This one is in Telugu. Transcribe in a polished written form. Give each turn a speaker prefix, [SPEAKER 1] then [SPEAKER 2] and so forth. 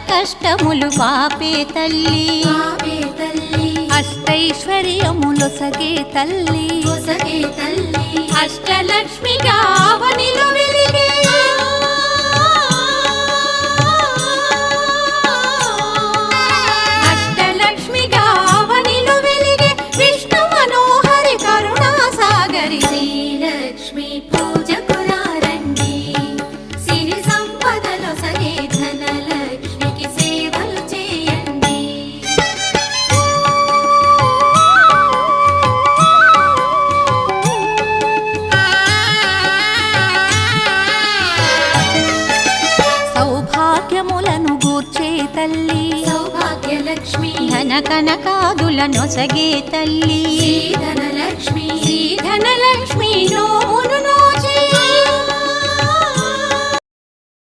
[SPEAKER 1] కష్టములు పాపే తల్లి అష్టైశ్వర్యములొసగే తల్లి అష్టలక్ష్మిగా అవనిలో వెలిగే అష్టలక్ష్మిగా అవనిలో వెలిగే విష్ణు మనోహరి కరుణా సాగరి
[SPEAKER 2] శ్రీలక్ష్మి పూజకురారండి సిరి సంపదలో సగే ధనలక్ష్మికి సేవలు చేయండి.
[SPEAKER 1] సౌభాగ్యములను గూర్చే తల్లి
[SPEAKER 2] సౌభాగ్యలక్ష్మి
[SPEAKER 1] ధన కనకాదుల నొసగే తల్లి
[SPEAKER 2] ధనలక్ష్మి
[SPEAKER 1] ధనలక్ష్మి నో